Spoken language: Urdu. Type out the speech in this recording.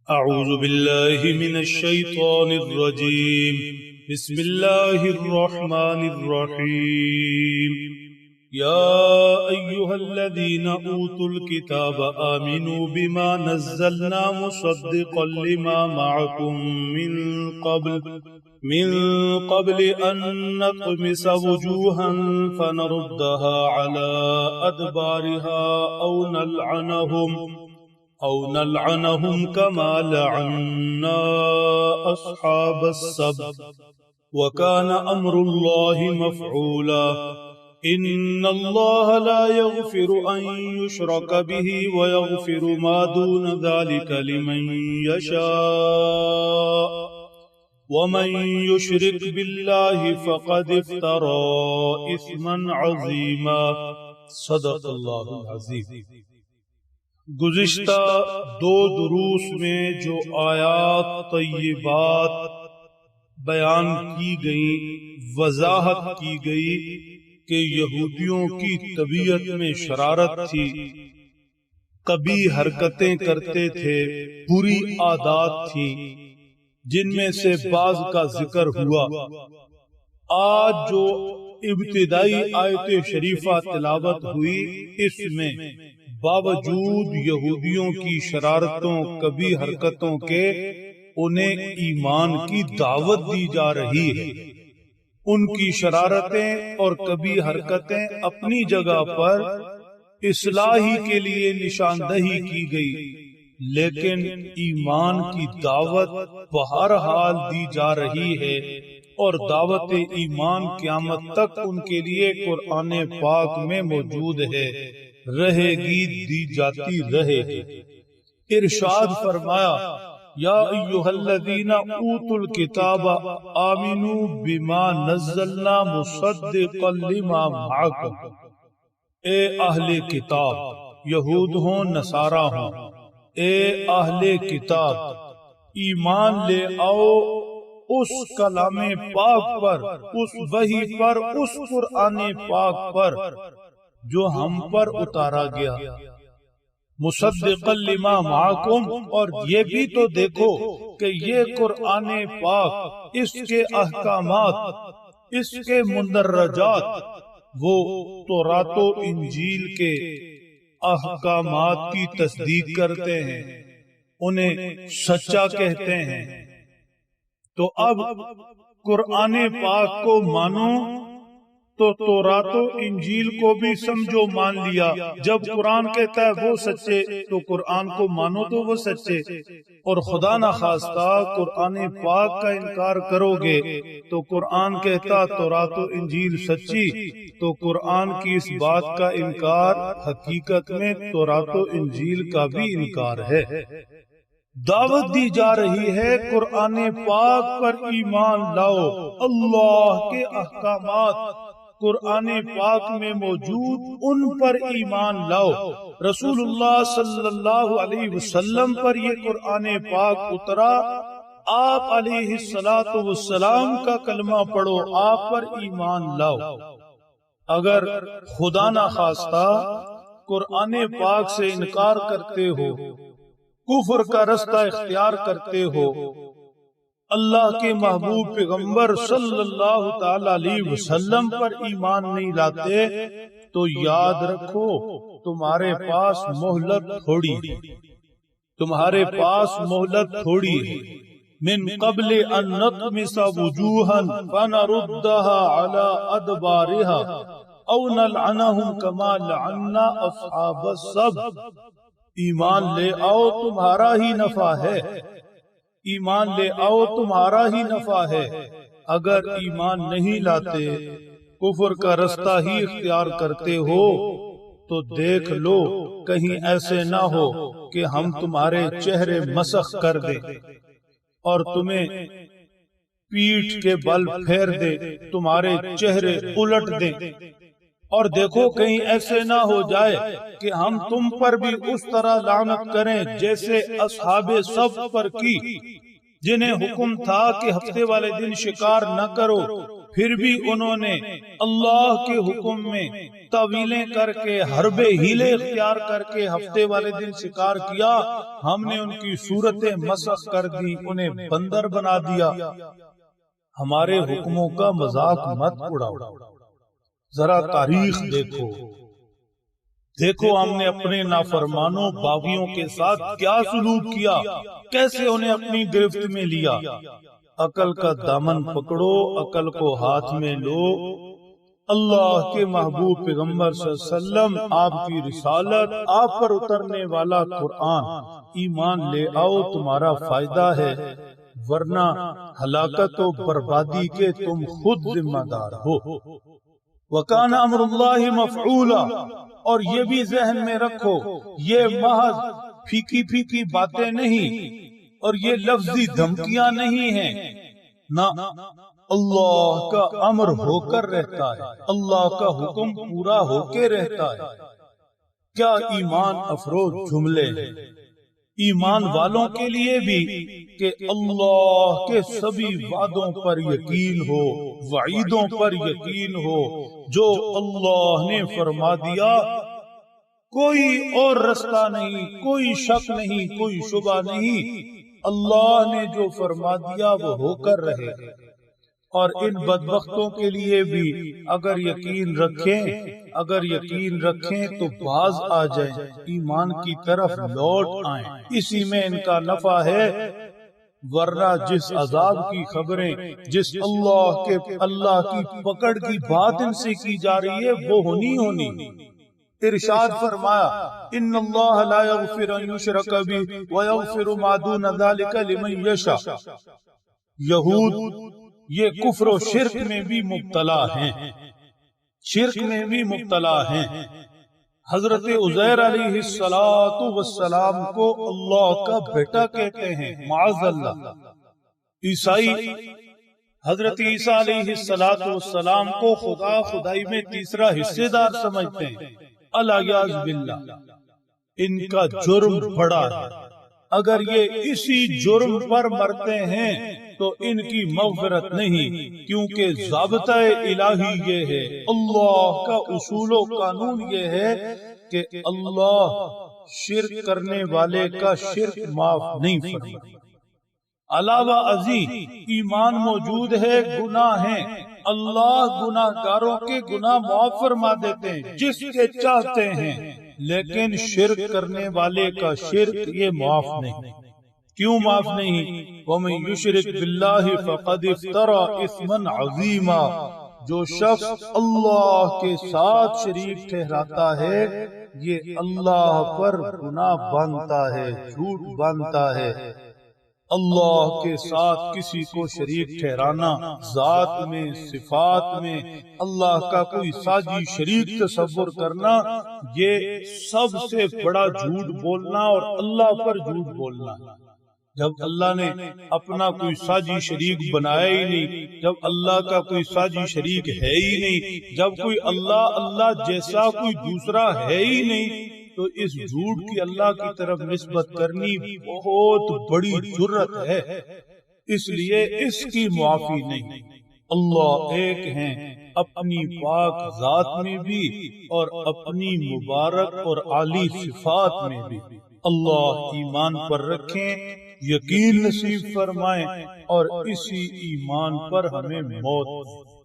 أعوذ بالله من الشيطان الرجيم. بسم الله الرحمن الرحيم. يا أيها الذين أوتوا الكتاب آمنوا بما نزلنا مصدقا لما معكم من قبل أن نطمس وجوها فنردها على أدبارها أو نلعنهم كما لعنا أصحاب السبت وكان أمر الله مفعولا. إن الله لا يغفر أن يشرك به ويغفر ما دون ذلك لمن يشاء ومن يشرك بالله فقد افترى إثما عظيما. صدق اللہ العظیم. گزشتہ دو دروس میں جو آیات طیبات بیان کی گئی، وضاحت کی گئی کہ یہودیوں کی طبیعت میں شرارت تھی، قبیح حرکتیں کرتے تھے، بری عادات تھیں، جن میں سے بعض کا ذکر ہوا. آج جو ابتدائی آیت شریفہ تلاوت ہوئی، اس میں باوجود یہودیوں کی شرارتوں کبھی حرکتوں کے انہیں ایمان کی دعوت دی جا رہی ہے. ان کی شرارتیں اور کبھی حرکتیں اپنی جگہ پر اصلاحی کے لیے نشاندہی کی گئی، لیکن ایمان کی دعوت بہرحال دی جا رہی ہے، اور دعوت ایمان قیامت تک ان کے لیے قرآن پاک میں موجود ہے، رہے گی، دی جاتی رہے گی. ارشاد فرمایا، یا ایھا الذین اوتوا الکتاب آمنوا بما نزلنا مصدقا لما معکم. اے اہل کتاب، یہود ہوں نصارہ ہوں، اے اہل کتاب، ایمان لے آؤ اس کلام پاک پر، اس وحی پر، اس قرآن پاک پر جو ہم پر اتارا گیا. مصدقا لما معکم، اور یہ بھی تو دیکھو کہ یہ قرآن پاک، اس کے احکامات، اس کے مندرجات وہ تورات و انجیل کے احکامات کی تصدیق کرتے ہیں، انہیں سچا کہتے ہیں. تو اب قرآن پاک کو مانو تو تورات و انجیل کو بھی سمجھو، مان لیا. جب قرآن کہتا ہے وہ سچے تو قرآن کو مانو تو وہ سچے، اور خدا نخواستہ قرآن پاک کا انکار کرو گے تو قرآن کہتا تورات و انجیل سچی، تو قرآن کی اس بات کا انکار حقیقت میں تورات و انجیل کا بھی انکار ہے. دعوت دی جا رہی ہے قرآن پاک پر ایمان لاؤ، اللہ کے احکامات قرآن پاک میں موجود ان پر ایمان لاؤ. رسول اللہ صلی اللہ علیہ وسلم پر یہ قرآن پاک اترا، آپ علیہ السلام کا کلمہ پڑھو، آپ پر ایمان لاؤ. اگر خدا نخواستہ قرآن پاک سے انکار کرتے ہو، کفر کا رستہ اختیار کرتے ہو، اللہ کے محبوب پیغمبر صلی اللہ تعالی علیہ وسلم پر ایمان نہیں لاتے، تو یاد رکھو تمہارے پاس مہلت تھوڑی ہے، تمہارے پاس مہلت تھوڑی ہے. من قبل ان نطمس وجوہا فنردها على ادبارها او نلعنهم كما لعنا اصحاب السبت. ایمان لے آؤ تمہارا ہی نفع ہے، ایمان لے آؤ تمہارا ہی نفع ہے. اگر ایمان نہیں لاتے، کفر کا رستہ ہی اختیار کرتے ہو، تو دیکھ لو کہیں ایسے نہ ہو کہ ہم تمہارے چہرے مسخ کر دیں اور تمہیں پیٹھ کے بل پھیر دیں، تمہارے چہرے الٹ دیں. اور دیکھو کہیں ایسے نہ ہو جائے کہ ہم تم پر بھی اس طرح لعنت کریں جیسے اصحاب سبت پر کی، جنہیں حکم تھا کہ ہفتے والے دن شکار نہ کرو، پھر بھی انہوں نے اللہ کے حکم میں طویلیں کر کے حربے ہیلے اختیار کر کے ہفتے والے دن شکار کیا، ہم نے ان کی صورتیں مسخ کر دی، انہیں بندر بنا دیا۔ ہمارے حکموں کا مذاق مت اڑاؤ، ذرا تاریخ دیکھو، دیکھو ہم نے اپنے نافرمانوں باغیوں کے ساتھ کیا سلوک کیا، کیسے انہیں اپنی گرفت میں لیا۔ عقل کا دامن پکڑو، عقل کو ہاتھ میں لو، اللہ کے محبوب پیغمبر صلی اللہ علیہ وسلم، آپ کی رسالت، آپ پر اترنے والا قرآن، ایمان لے آؤ، تمہارا فائدہ ہے، ورنہ ہلاکت و بربادی کے تم خود ذمہ دار ہو۔ وَكَانَ أَمْرُ اللَّهِ مَفْعُولًا، اور یہ بھی ذہن میں رکھو، یہ محض پھیکی پھیکی باتیں نہیں اور یہ لفظی دھمکیاں نہیں ہیں، نہ، اللہ کا امر ہو کر رہتا ہے، اللہ کا حکم پورا ہو کے رہتا ہے۔ کیا ایمان افروز جملے ہیں ایمان والوں کے لیے بھی کہ اللہ کے سبھی وعدوں پر یقین ہو، وعیدوں پر یقین ہو، جو اللہ نے فرما دیا کوئی اور رستہ نہیں، کوئی شک نہیں، کوئی شبہ نہیں، اللہ نے جو فرما دیا وہ ہو کر رہے۔ اور ان بدبختوں کے لیے بھی اگر یقین رکھیں تو باز آ جائیں، ایمان کی طرف لوٹ آئیں، اسی میں ان کا نفع ہے، ورنہ جس عذاب کی خبریں، جس اللہ کی پکڑ کی بات ان سے کی جا رہی ہے وہ ہونی۔ ارشاد فرمایا، ان اللہ لا یغفر ان یشرک بہ ویغفر ما دون ذلک لمن یشاء۔ یہود یہ کفر و شرک میں بھی مبتلا ہیں، حضرت عزیر علیہ السلام کو اللہ کا بیٹا کہتے ہیں، معاذ اللہ۔ عیسائی حضرت عیسیٰ علیہ السلام کو خدائی میں تیسرا حصے دار سمجھتے ہیں، الیاذ باللہ۔ ان کا جرم بڑا ہے، اگر یہ اسی جرم پر مرتے ہیں تو ان کی مغفرت نہیں، کیونکہ ضابطہ الہی یہ ہے، اللہ کا اصول و قانون یہ ہے کہ اللہ شرک کرنے والے کا شرک معاف نہیں فرماتا۔ علاوہ ازیں ایمان موجود ہے، گناہ ہیں، اللہ گناہ گاروں کے گناہ معاف فرما دیتے ہیں جس کے چاہتے ہیں، لیکن شرک کرنے والے کا شرک یہ معاف نہیں۔ کیوں معاف نہیں؟ وَمَن يُشْرِكْ بِاللَّهِ فَقَدِ افْتَرَى إِثْمًا عَظِيمًا، جو شخص اللہ کے ساتھ شریک ٹھہراتا ہے یہ اللہ پر گناہ باندھتا ہے، جھوٹ باندھتا ہے۔ اللہ کے ساتھ کسی کو شریک ٹھہرانا، ذات میں، صفات میں اللہ کا کوئی ساجی شریک تصور کرنا، یہ سب سے بڑا جھوٹ بولنا اور اللہ پر جھوٹ بولنا۔ جب اللہ نے اپنا کوئی ساجی شریک بنایا ہی نہیں، جب اللہ کا کوئی ساجی شریک ہے ہی نہیں، جب کوئی اللہ جیسا کوئی دوسرا ہے ہی نہیں، تو اس جھوٹ کی اللہ کی طرف نسبت کرنی بہت بڑی جرت ہے، اس لیے اس کی معافی نہیں۔ اللہ ایک ہیں، اپنی پاک ذات میں بھی اور اپنی مبارک اور عالی صفات میں بھی۔ اللہ ایمان پر رکھیں، یقین نصیب فرمائیں اور اسی ایمان پر ہمیں موت